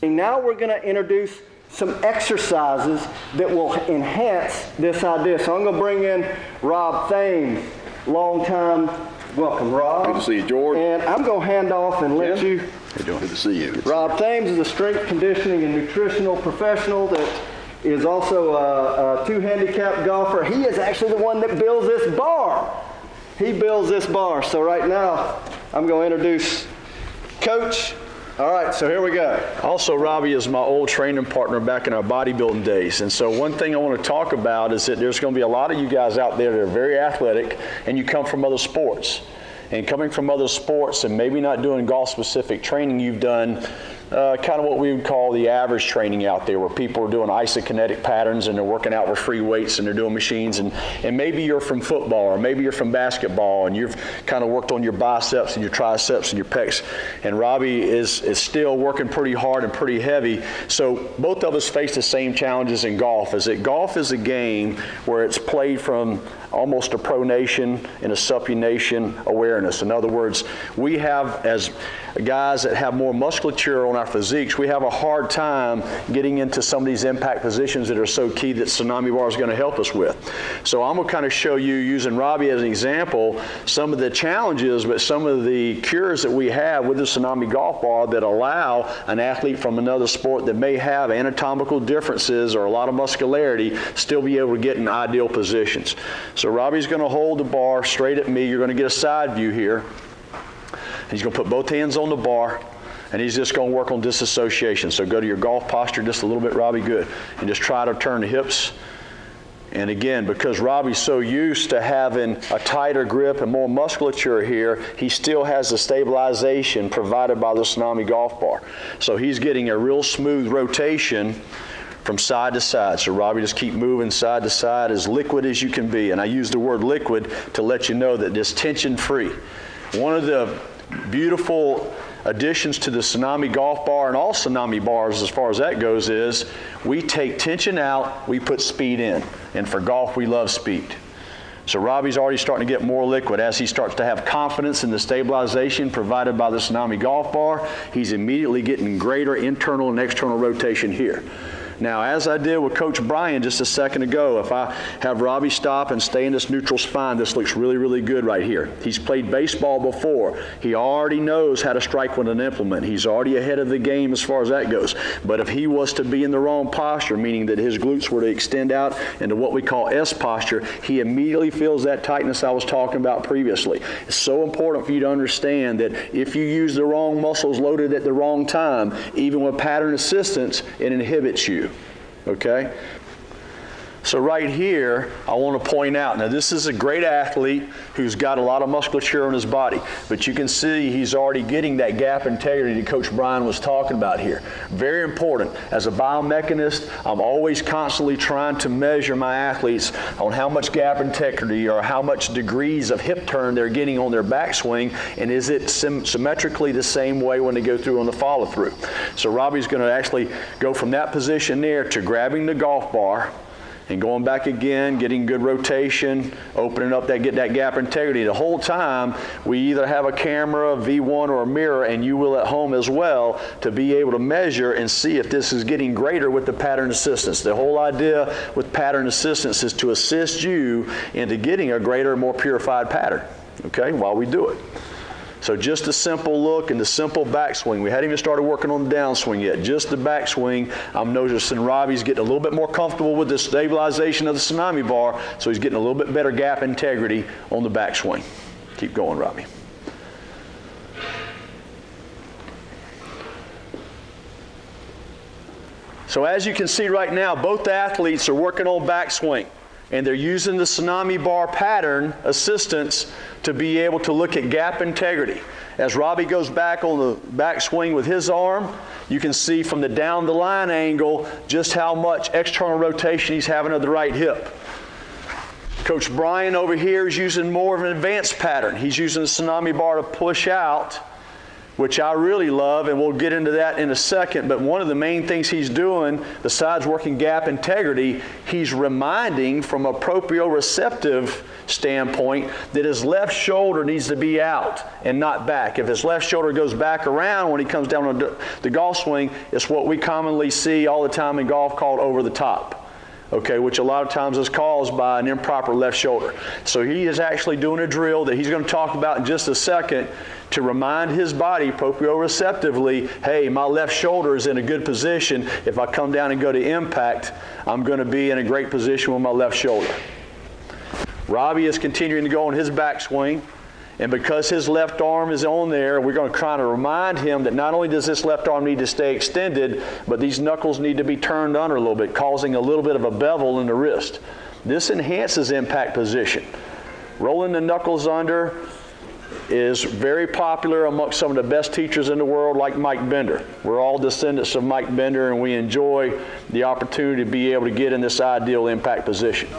Now we're going to introduce some exercises that will enhance this idea. So I'm going to bring in Rob Thames, long time. Welcome, Rob. Good to see you, George. And I'm going to hand off and let you. How you doing? Good to see you. Rob Thames is a strength conditioning and nutritional professional that is also a two-handicapped golfer. He is actually the one that builds this bar. He builds this bar. So right now, I'm going to introduce Coach. All right, so here we go. Also, Robbie is my old training partner back in our bodybuilding days. And so one thing I want to talk about is that there's going to be a lot of you guys out there that are very athletic and you come from other sports. And coming from other sports and maybe not doing golf-specific training, you've done kind of what we would call the average training out there, where people are doing isokinetic patterns and they're working out with free weights and they're doing machines. And maybe you're from football or maybe you're from basketball and you've kind of worked on your biceps and your triceps and your pecs. And Robbie is still working pretty hard and pretty heavy. So both of us face the same challenges in golf. Is that golf is a game where it's played from almost a pronation and a supination awareness. In other words, we have, as guys that have more musculature on our physiques, we have a hard time getting into some of these impact positions that are so key that Tsunami Bar is going to help us with. So I'm going to kind of show you, using Robbie as an example, some of the challenges, but some of the cures that we have with the Tsunami Golf Bar that allow an athlete from another sport that may have anatomical differences or a lot of muscularity still be able to get in ideal positions. So Robbie's going to hold the bar straight at me. You're going to get a side view here. He's going to put both hands on the bar, and he's just going to work on disassociation. So go to your golf posture just a little bit, Robbie, good. And just try to turn the hips. And again, because Robbie's so used to having a tighter grip and more musculature here, he still has the stabilization provided by the Tsunami Golf Bar. So he's getting a real smooth rotation from side to side. So Robbie, just keep moving side to side, as liquid as you can be. And I use the word liquid to let you know that it's tension-free. One of the beautiful additions to the Tsunami Golf Bar and all Tsunami bars as far as that goes is we take tension out, we put speed in. And for golf, we love speed. So Robbie's already starting to get more liquid. As he starts to have confidence in the stabilization provided by the Tsunami Golf Bar, he's immediately getting greater internal and external rotation here. Now, as I did with Coach Brian just a second ago, if I have Robbie stop and stay in this neutral spine, this looks really, really good right here. He's played baseball before. He already knows how to strike with an implement. He's already ahead of the game as far as that goes. But if he was to be in the wrong posture, meaning that his glutes were to extend out into what we call S posture, he immediately feels that tightness I was talking about previously. It's so important for you to understand that if you use the wrong muscles loaded at the wrong time, even with pattern assistance, it inhibits you. Okay? So right here, I want to point out, now this is a great athlete who's got a lot of musculature in his body, but you can see he's already getting that gap integrity that Coach Brian was talking about here. Very important. As a biomechanist, I'm always constantly trying to measure my athletes on how much gap integrity or how much degrees of hip turn they're getting on their backswing, and is it symmetrically the same way when they go through on the follow through. So Robbie's going to actually go from that position there to grabbing the golf bar, and going back again, getting good rotation, opening up get that gap integrity. The whole time, we either have a camera, V1, or a mirror, and you will at home as well, to be able to measure and see if this is getting greater with the pattern assistance. The whole idea with pattern assistance is to assist you into getting a greater, more purified pattern, okay, while we do it. So just a simple look and the simple backswing. We hadn't even started working on the downswing yet. Just the backswing. I'm noticing Robbie's getting a little bit more comfortable with the stabilization of the Tsunami Bar, so he's getting a little bit better gap integrity on the backswing. Keep going, Robbie. So as you can see right now, both athletes are working on backswing, and they're using the Tsunami Bar pattern assistance to be able to look at gap integrity. As Robbie goes back on the backswing with his arm, you can see from the down the line angle just how much external rotation he's having of the right hip. Coach Brian over here is using more of an advanced pattern. He's using the Tsunami Bar to push out which I really love, and we'll get into that in a second. But one of the main things he's doing, besides working gap integrity, he's reminding from a proprioceptive standpoint that his left shoulder needs to be out and not back. If his left shoulder goes back around when he comes down on the golf swing, it's what we commonly see all the time in golf called over the top. Okay, which a lot of times is caused by an improper left shoulder. So he is actually doing a drill that he's going to talk about in just a second to remind his body proprioceptively, hey, my left shoulder is in a good position. If I come down and go to impact, I'm going to be in a great position with my left shoulder. Robbie is continuing to go on his backswing. And because his left arm is on there, we're going to try to remind him that not only does this left arm need to stay extended, but these knuckles need to be turned under a little bit, causing a little bit of a bevel in the wrist. This enhances impact position. Rolling the knuckles under is very popular amongst some of the best teachers in the world, like Mike Bender. We're all descendants of Mike Bender, and we enjoy the opportunity to be able to get in this ideal impact position.